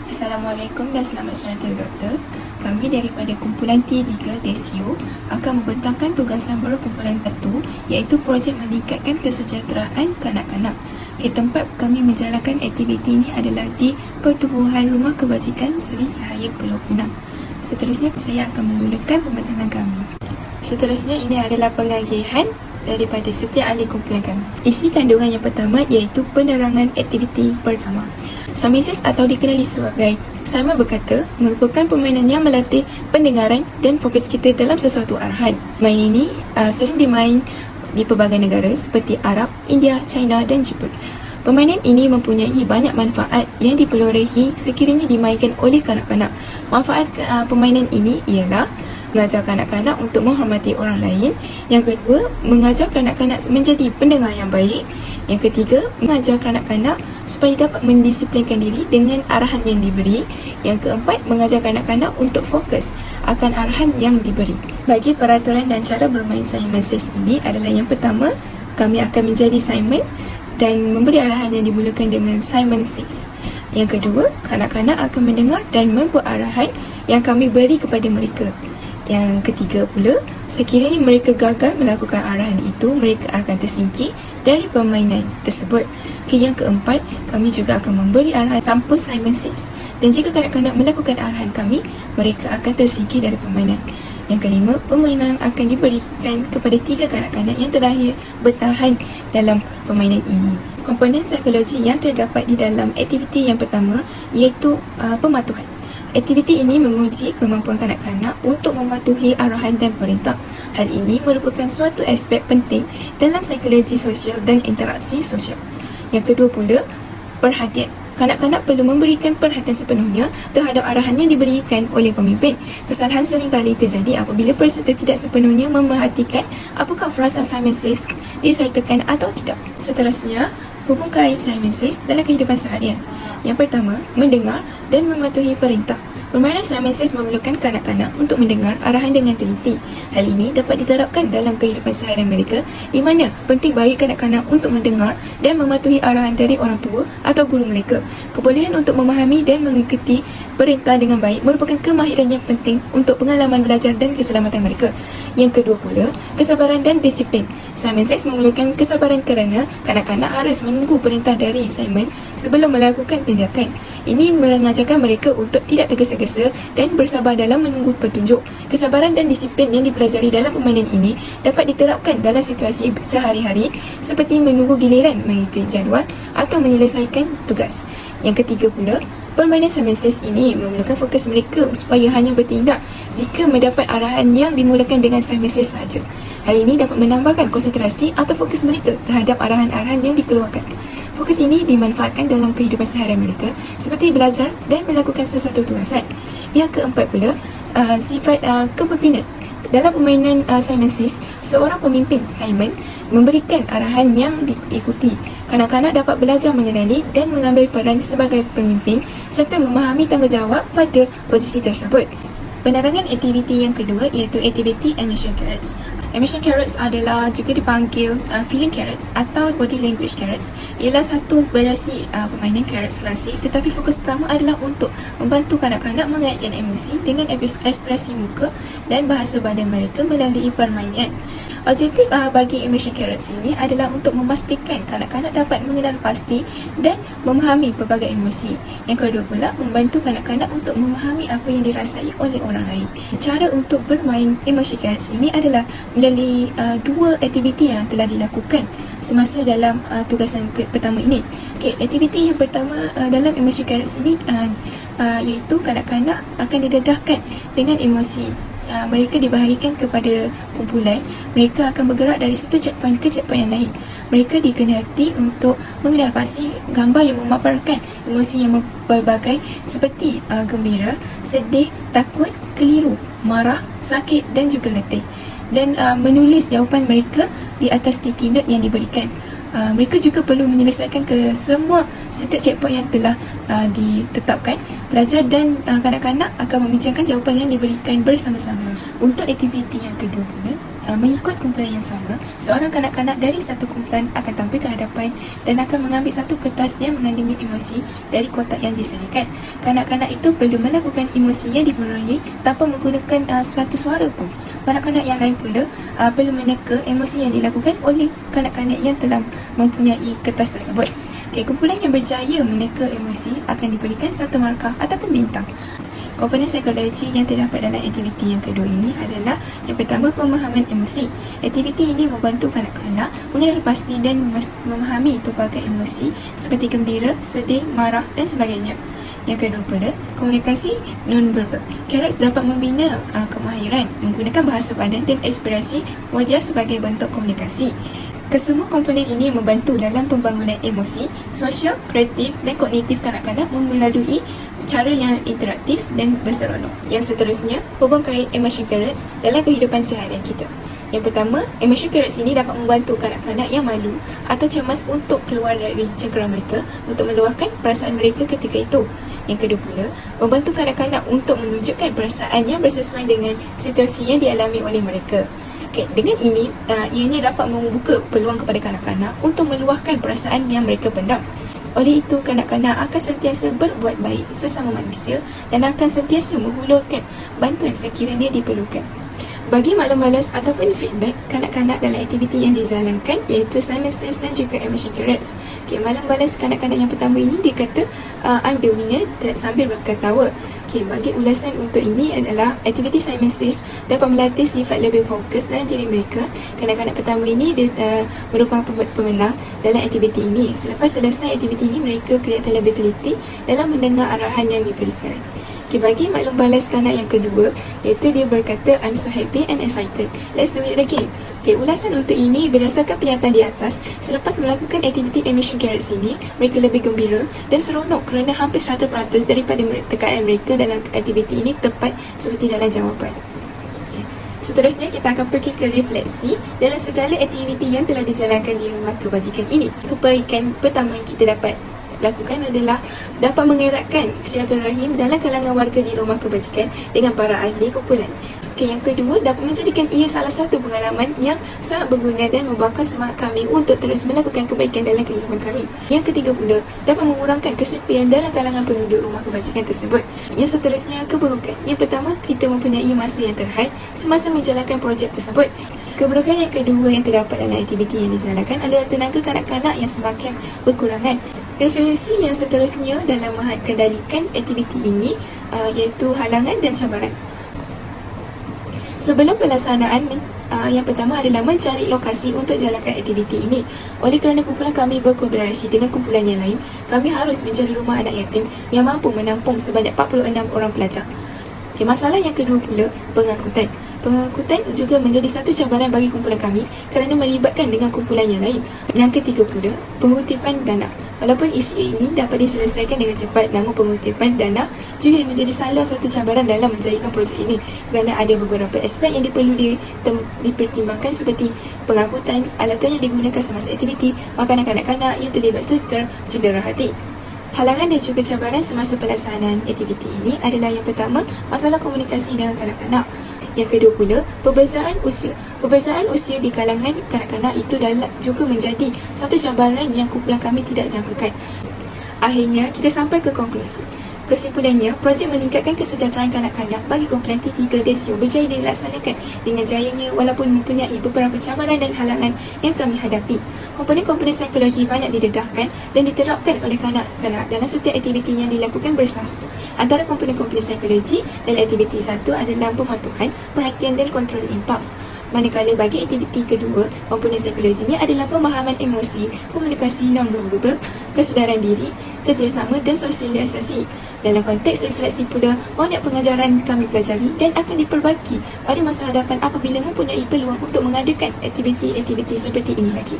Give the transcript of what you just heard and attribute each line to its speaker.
Speaker 1: Assalamualaikum dan selamat siang Doktor. Kami daripada kumpulan T3 DESIO akan membentangkan tugasan baru kumpulan 1, iaitu projek meningkatkan kesejahteraan kanak-kanak. Tempat kami menjalankan aktiviti ini adalah di Pertubuhan Rumah Kebajikan Seri Cahaya Pulau Pinang. Seterusnya saya akan memulakan pembentangan kami. Seterusnya ini adalah pengagihan daripada setiap ahli kumpulan kami. Isi kandungan yang pertama iaitu penerangan aktiviti pertama. Samisis atau dikenali sebagai Simon berkata merupakan permainan yang melatih pendengaran dan fokus kita dalam sesuatu arahan. Main ini sering dimain di pelbagai negara seperti Arab, India, China dan Jepun. Permainan ini mempunyai banyak manfaat yang diperolehi sekiranya dimainkan oleh kanak-kanak. Manfaat permainan ini ialah mengajar kanak-kanak untuk menghormati orang lain. Yang kedua, mengajar kanak-kanak menjadi pendengar yang baik. Yang ketiga, mengajar kanak-kanak supaya dapat mendisiplinkan diri dengan arahan yang diberi. Yang keempat, mengajar kanak-kanak untuk fokus akan arahan yang diberi. Bagi peraturan dan cara bermain Simon Says ini adalah yang pertama, kami akan menjadi Simon dan memberi arahan yang dimulakan dengan Simon Says. Yang kedua, kanak-kanak akan mendengar dan membuat arahan yang kami beri kepada mereka. Yang ketiga pula, sekiranya mereka gagal melakukan arahan itu, mereka akan tersingkir dari permainan tersebut. Yang keempat, kami juga akan memberi arahan tanpa Simon Says. Dan jika kanak-kanak melakukan arahan kami, mereka akan tersingkir dari permainan. Yang kelima, permainan akan diberikan kepada 3 kanak-kanak yang terakhir bertahan dalam permainan ini. Komponen psikologi yang terdapat di dalam aktiviti yang pertama iaitu pematuhan. Aktiviti ini menguji kemampuan kanak-kanak untuk mematuhi arahan dan perintah. Hal ini merupakan suatu aspek penting dalam psikologi sosial dan interaksi sosial. Yang kedua pula, perhatian. Kanak-kanak perlu memberikan perhatian sepenuhnya terhadap arahan yang diberikan oleh pemimpin. Kesalahan seringkali terjadi apabila peserta tidak sepenuhnya memerhatikan apakah frasa Simon Says disertakan atau tidak. Seterusnya, hubung kait Simon Says dalam kehidupan seharian. Yang pertama, mendengar dan mematuhi perintah. Permainan Simon Says memerlukan kanak-kanak untuk mendengar arahan dengan teliti. Hal ini dapat diterapkan dalam kehidupan seharian mereka, di mana penting bagi kanak-kanak untuk mendengar dan mematuhi arahan dari orang tua atau guru mereka. Kebolehan untuk memahami dan mengikuti perintah dengan baik merupakan kemahiran yang penting untuk pengalaman belajar dan keselamatan mereka. Yang kedua pula, kesabaran dan disiplin. Simon Says memerlukan kesabaran kerana kanak-kanak harus menunggu perintah dari Simon sebelum melakukan tindakan. Ini mengajarkan mereka untuk tidak tergesa-gesa dan bersabar dalam menunggu petunjuk. Kesabaran dan disiplin yang dipelajari dalam permainan ini dapat diterapkan dalam situasi sehari-hari seperti menunggu giliran, mengikuti jadual atau menyelesaikan tugas. Yang ketiga pula, permainan Simon Says ini memerlukan fokus mereka supaya hanya bertindak jika mendapat arahan yang dimulakan dengan Simon Says sahaja. Hal ini dapat menambahkan konsentrasi atau fokus mereka terhadap arahan-arahan yang dikeluarkan. Fokus ini dimanfaatkan dalam kehidupan seharian mereka seperti belajar dan melakukan sesuatu tugasan. Yang keempat pula, sifat kepemimpinan. Dalam permainan Simon Says, seorang pemimpin Simon memberikan arahan yang diikuti. Kanak-kanak dapat belajar mengenali dan mengambil peran sebagai pemimpin serta memahami tanggungjawab pada posisi tersebut. Penerangan aktiviti yang kedua iaitu aktiviti emotion carrots. Emotion carrots adalah juga dipanggil feeling carrots atau body language carrots. Ialah satu variasi permainan carrots klasik, tetapi fokus utama adalah untuk membantu kanak-kanak mengaitkan emosi dengan ekspresi muka dan bahasa badan mereka melalui permainan. Objektif bagi emotion carrots ini adalah untuk memastikan kanak-kanak dapat mengenal pasti dan memahami pelbagai emosi. Yang kedua pula, membantu kanak-kanak untuk memahami apa yang dirasai oleh orang lain. Cara untuk bermain emotion carrots ini adalah melalui 2 aktiviti yang telah dilakukan semasa dalam tugasan pertama ini. Aktiviti yang pertama dalam emotion carrots ini iaitu kanak-kanak akan didedahkan dengan emosi. Mereka dibahagikan kepada kumpulan. Mereka akan bergerak dari satu checkpoint ke checkpoint yang lain. Mereka dikenali untuk mengenal pasti gambar yang memaparkan emosi yang pelbagai seperti gembira, sedih, takut, keliru, marah, sakit dan juga letih. Dan menulis jawapan mereka di atas sticky note yang diberikan. Mereka juga perlu menyelesaikan ke semua setiap checkpoint yang telah ditetapkan. Pelajar dan kanak-kanak akan membincangkan jawapan yang diberikan bersama-sama. Untuk aktiviti yang kedua pula, mengikut kumpulan yang sama, seorang kanak-kanak dari satu kumpulan akan tampil ke hadapan dan akan mengambil satu kertas yang mengandungi emosi dari kotak yang disediakan. Kanak-kanak itu perlu melakukan emosi yang dipenuhi tanpa menggunakan satu suara pun. Kanak-kanak yang lain pula perlu meneka emosi yang dilakukan oleh kanak-kanak yang telah mempunyai kertas tersebut. Kumpulan yang berjaya meneka emosi akan diberikan satu markah ataupun bintang. Komponen psikologi yang terdapat dalam aktiviti yang kedua ini adalah yang pertama, pemahaman emosi. Aktiviti ini membantu kanak-kanak mengenal pasti dan memahami pelbagai emosi seperti gembira, sedih, marah dan sebagainya. Yang kedua pula, komunikasi non-verbal. Carrots dapat membina kemahiran menggunakan bahasa badan dan ekspresi wajah sebagai bentuk komunikasi. Kesemua komponen ini membantu dalam pembangunan emosi, sosial, kreatif dan kognitif kanak-kanak melalui cara yang interaktif dan berseronok. Yang seterusnya, hubung kait emotion carrots dalam kehidupan seharian kita. Yang pertama, emotion carrots ini dapat membantu kanak-kanak yang malu atau cemas untuk keluar dari cengkeraman mereka untuk meluahkan perasaan mereka ketika itu. Yang kedua pula, membantu kanak-kanak untuk menunjukkan perasaan yang bersesuaian dengan situasi yang dialami oleh mereka. Dengan ini, ianya dapat membuka peluang kepada kanak-kanak untuk meluahkan perasaan yang mereka pendam. Oleh itu, kanak-kanak akan sentiasa berbuat baik sesama manusia dan akan sentiasa menghulurkan bantuan sekiranya diperlukan. Bagi maklum balas ataupun feedback kanak-kanak dalam aktiviti yang dijalankan iaitu Simon Says dan juga emotion carrots. Maklum balas kanak-kanak yang pertama ini dia kata I'm the winner sambil berketawa. Bagi ulasan untuk ini adalah aktiviti Simon Says dapat melatih sifat lebih fokus dalam diri mereka. Kanak-kanak pertama ini dia merupakan pemenang dalam aktiviti ini. Selepas selesai aktiviti ini, mereka kelihatan lebih teliti dalam mendengar arahan yang diberikan. Bagi maklum balas kanak yang kedua, iaitu dia berkata I'm so happy and excited. Let's do it again. Ulasan untuk ini berdasarkan pernyataan di atas. Selepas melakukan aktiviti emotion carrots ini, mereka lebih gembira dan seronok kerana hampir 100% daripada tekanan mereka dalam aktiviti ini tepat seperti dalam jawapan. Seterusnya, kita akan pergi ke refleksi dalam segala aktiviti yang telah dijalankan di rumah kebajikan ini. Kebaikan pertama yang kita dapat lakukan adalah dapat mengeratkan silaturahim dalam kalangan warga di rumah kebajikan dengan para ahli kumpulan. Yang kedua, dapat menjadikan ia salah satu pengalaman yang sangat berguna dan membakar semangat kami untuk terus melakukan kebaikan dalam kehidupan kami. Yang ketiga pula, dapat mengurangkan kesepian dalam kalangan penduduk rumah kebajikan tersebut. Yang seterusnya, keburukan. Yang pertama, kita mempunyai masa yang terhad semasa menjalankan projek tersebut. Keburukan yang kedua yang terdapat dalam aktiviti yang dijalankan adalah tenaga kanak-kanak yang semakin berkurangan. Refleksi yang seterusnya dalam mengendalikan aktiviti ini iaitu halangan dan cabaran. Sebelum pelaksanaan, yang pertama adalah mencari lokasi untuk jalankan aktiviti ini. Oleh kerana kumpulan kami berkolaborasi dengan kumpulan yang lain, kami harus mencari rumah anak yatim yang mampu menampung sebanyak 46 orang pelajar. Masalah yang kedua pula, pengangkutan. Pengangkutan juga menjadi satu cabaran bagi kumpulan kami kerana melibatkan dengan kumpulan yang lain. Yang ketiga pula, pengutipan dana. Walaupun isu ini dapat diselesaikan dengan cepat, namun pengutipan dana juga menjadi salah satu cabaran dalam menjayakan projek ini kerana ada beberapa aspek yang perlu dipertimbangkan seperti pengangkutan, alatan yang digunakan semasa aktiviti, makanan kanak-kanak yang terlibat serta cedera hati. Halangan dan juga cabaran semasa pelaksanaan aktiviti ini adalah yang pertama, masalah komunikasi dengan kanak-kanak. Yang kedua pula, perbezaan usia. Perbezaan usia di kalangan kanak-kanak itu juga menjadi satu cabaran yang kumpulan kami tidak jangkakan. Akhirnya, kita sampai ke konklusi. Kesimpulannya, projek meningkatkan kesejahteraan kanak-kanak bagi kumpulan T3 Desio berjaya dilaksanakan dengan jayanya walaupun mempunyai beberapa cabaran dan halangan yang kami hadapi. Komponen-komponen psikologi banyak didedahkan dan diterapkan oleh kanak-kanak dalam setiap aktiviti yang dilakukan bersama. Antara komponen-komponen psikologi dalam aktiviti satu adalah pematuhan, perhatian dan kontrol impuls. Manakala bagi aktiviti kedua, komponen psikologinya adalah pemahaman emosi, komunikasi non-verbal, kesedaran diri, kerjasama dan sosialisasi. Dalam konteks refleksi pula, banyak pengajaran kami pelajari dan akan diperbaiki pada masa hadapan apabila mempunyai peluang untuk mengadakan aktiviti-aktiviti seperti ini lagi.